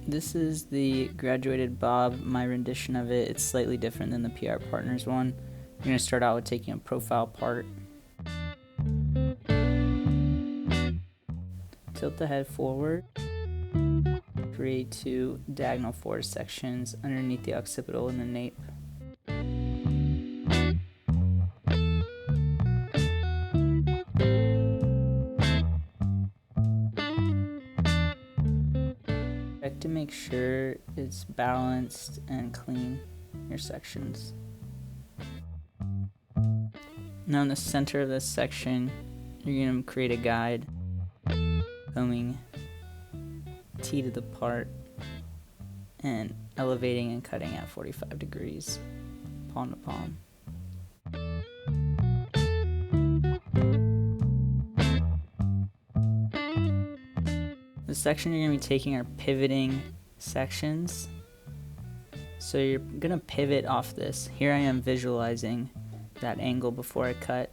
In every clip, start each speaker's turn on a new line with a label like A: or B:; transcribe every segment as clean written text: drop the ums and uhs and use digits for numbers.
A: This is the graduated bob, my rendition of it. It's slightly different than the PR Partners one. You're going to start out with taking a profile part. Tilt the head forward. Create 2 diagonal forward sections underneath the occipital and the nape. Check to make sure it's balanced and clean, your sections. Now in the center of this section, you're going to create a guide, combing T to the part and elevating and cutting at 45 degrees, palm to palm. The section you're going to be taking are pivoting sections. So you're going to pivot off this. Here I am visualizing that angle before I cut.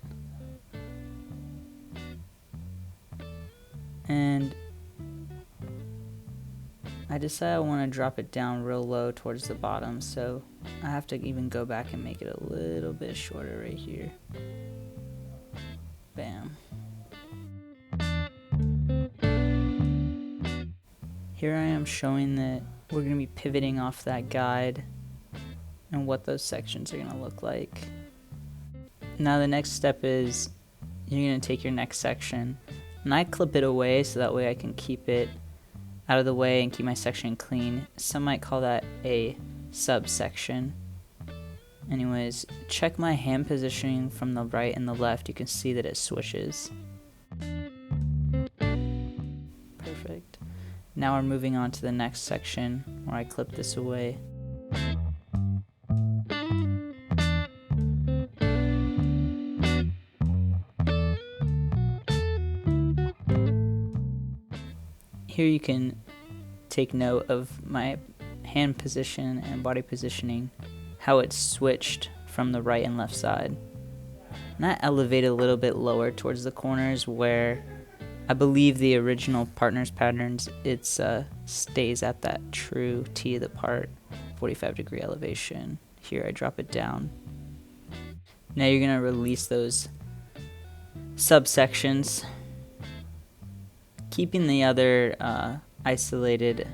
A: And I decide I want to drop it down real low towards the bottom, so I have to even go back and make it a little bit shorter right here. Bam. Here I am showing that we're going to be pivoting off that guide and what those sections are going to look like. Now the next step is you're going to take your next section and I clip it away so that way I can keep it out of the way and keep my section clean. Some might call that a subsection. Anyways, check my hand positioning from the right and the left. You can see that it switches. Perfect. Now we're moving on to the next section where I clip this away. Here you can take note of my hand position and body positioning, how it's switched from the right and left side. And I elevate a little bit lower towards the corners where I believe the original Partners patterns, it stays at that true T of the part, 45 degree elevation. Here I drop it down. Now you're going to release those subsections, keeping the other isolated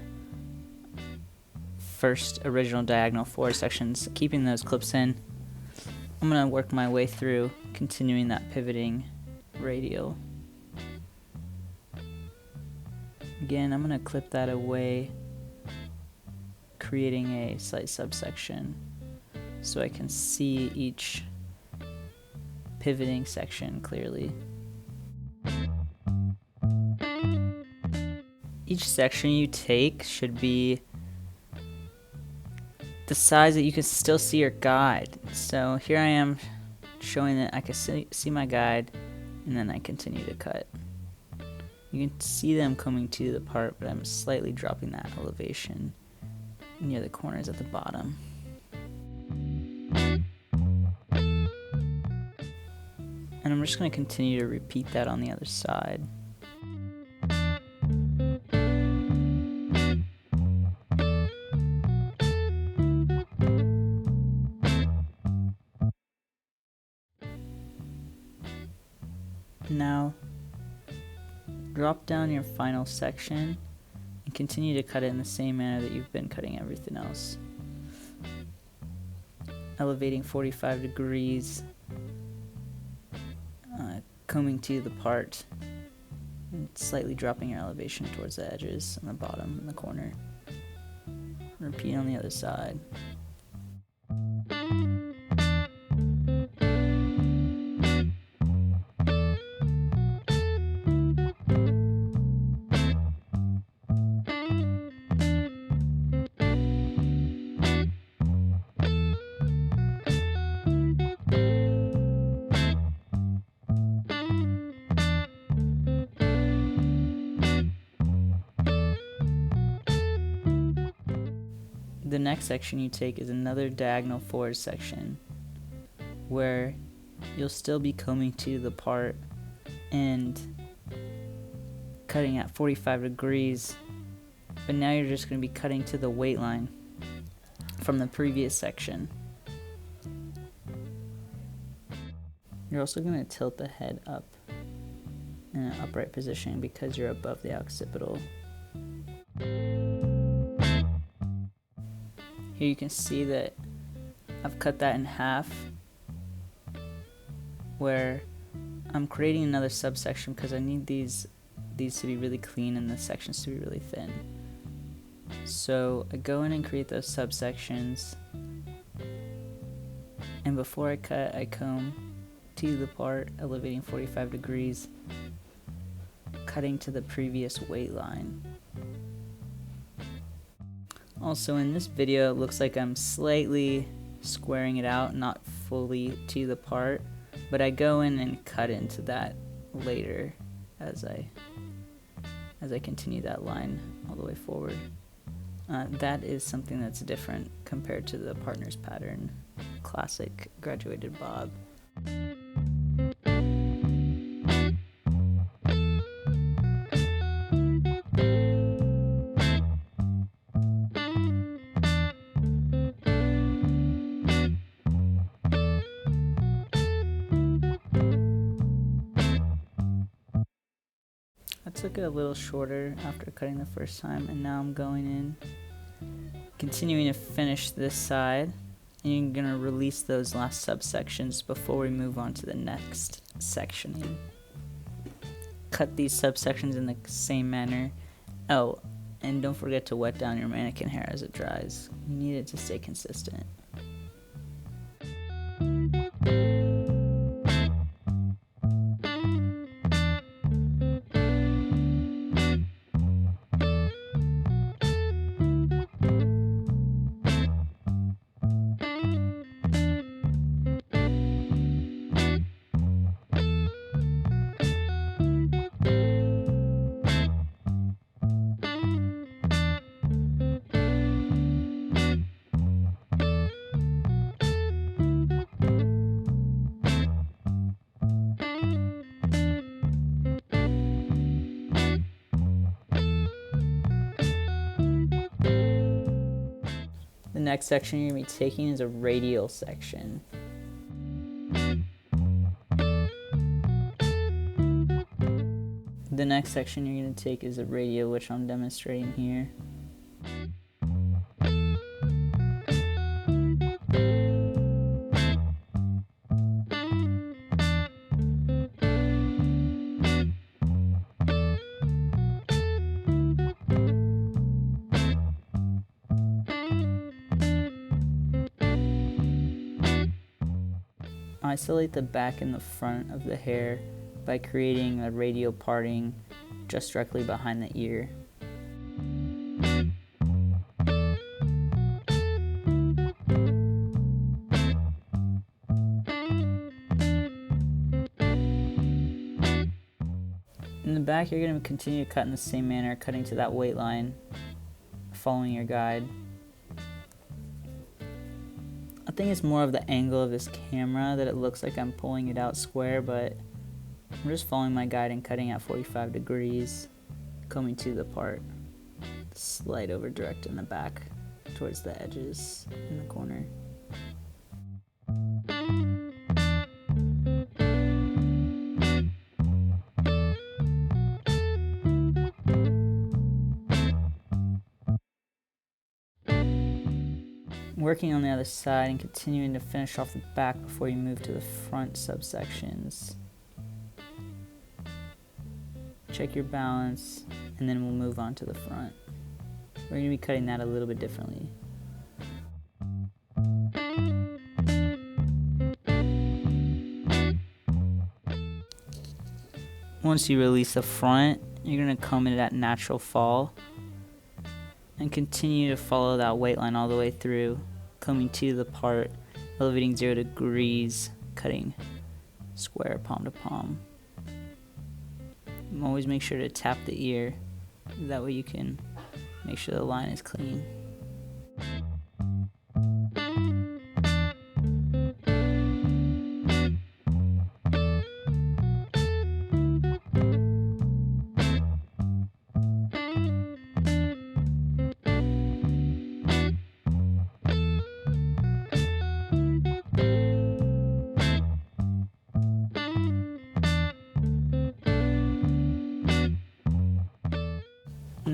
A: first original diagonal forward sections, keeping those clips in. I'm going to work my way through, continuing that pivoting radial. Again, I'm going to clip that away, creating a slight subsection so I can see each pivoting section clearly. Each section you take should be the size that you can still see your guide. So here I am showing that I can see my guide, and then I continue to cut. You can see them coming to the part, but I'm slightly dropping that elevation near the corners at the bottom. And I'm just going to continue to repeat that on the other side. Now, drop down your final section and continue to cut it in the same manner that you've been cutting everything else. Elevating 45 degrees, combing to the part, and slightly dropping your elevation towards the edges on the bottom and the corner. Repeat on the other side. The next section you take is another diagonal forward section where you'll still be combing to the part and cutting at 45 degrees But now you're just going to be cutting to the weight line from the previous section. You're also going to tilt the head up in an upright position because you're above the occipital. Here you can see that I've cut that in half, where I'm creating another subsection because I need these to be really clean and the sections to be really thin. So I go in and create those subsections, and before I cut, I comb to the part, elevating 45 degrees, cutting to the previous weight line. Also in this video, it looks like I'm slightly squaring it out, not fully to the part, but I go in and cut into that later as I continue that line all the way forward. That is something that's different compared to the partner's pattern, classic graduated bob. I took it a little shorter after cutting the first time, and now I'm going in, continuing to finish this side, and you're going to release those last subsections before we move on to the next sectioning. Cut these subsections in the same manner. Oh, and don't forget to wet down your mannequin hair as it dries. You need it to stay consistent. The next section you're going to be taking is a radial section. The next section you're going to take is a radial, which I'm demonstrating here. Isolate the back and the front of the hair by creating a radial parting just directly behind the ear. In the back, you're going to continue to cut in the same manner, cutting to that weight line, following your guide. I think it's more of the angle of this camera that it looks like I'm pulling it out square, but I'm just following my guide and cutting at 45 degrees, coming to the part, slight over direct in the back towards the edges in the corner. Working on the other side and continuing to finish off the back before you move to the front subsections. Check your balance, and then we'll move on to the front. We're going to be cutting that a little bit differently. Once you release the front, you're going to comb it at natural fall and continue to follow that weight line all the way through, combing to the part, elevating 0 degrees, cutting square palm to palm. Always make sure to tap the ear, that way you can make sure the line is clean.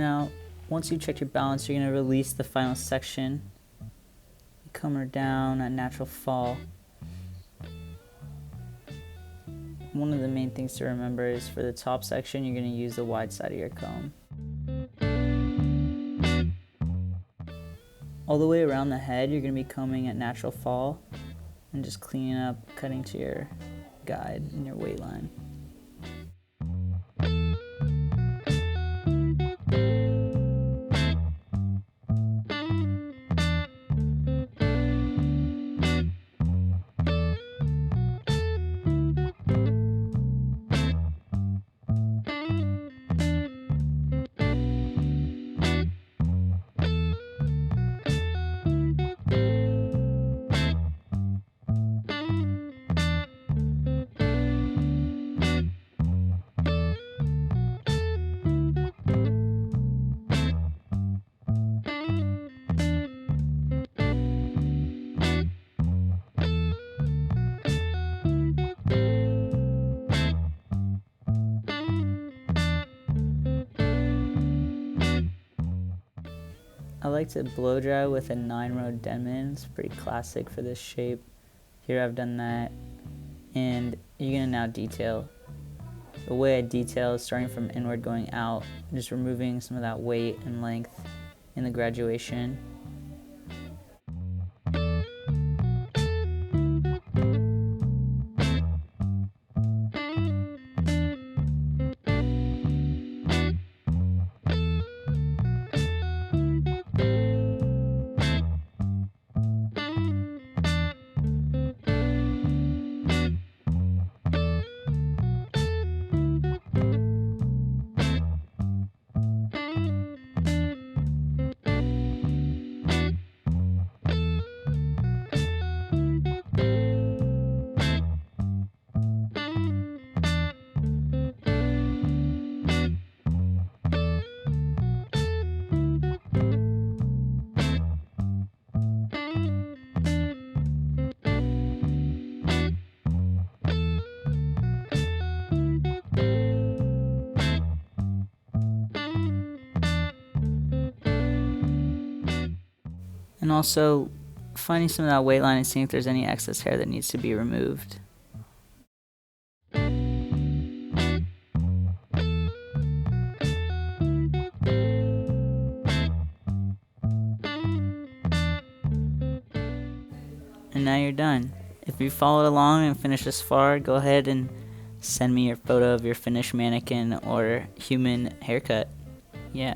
A: Now, once you've checked your balance, you're going to release the final section. Comb her down at natural fall. One of the main things to remember is for the top section, you're going to use the wide side of your comb. All the way around the head, you're going to be combing at natural fall and just cleaning up, cutting to your guide and your weight line. I like to blow dry with a 9-row Denman. It's pretty classic for this shape. Here I've done that. And you're gonna now detail. The way I detail is starting from inward going out, just removing some of that weight and length in the graduation. And also finding some of that weight line and seeing if there's any excess hair that needs to be removed. And now you're done. If you followed along and finished this far, go ahead and send me your photo of your finished mannequin or human haircut. Yeah.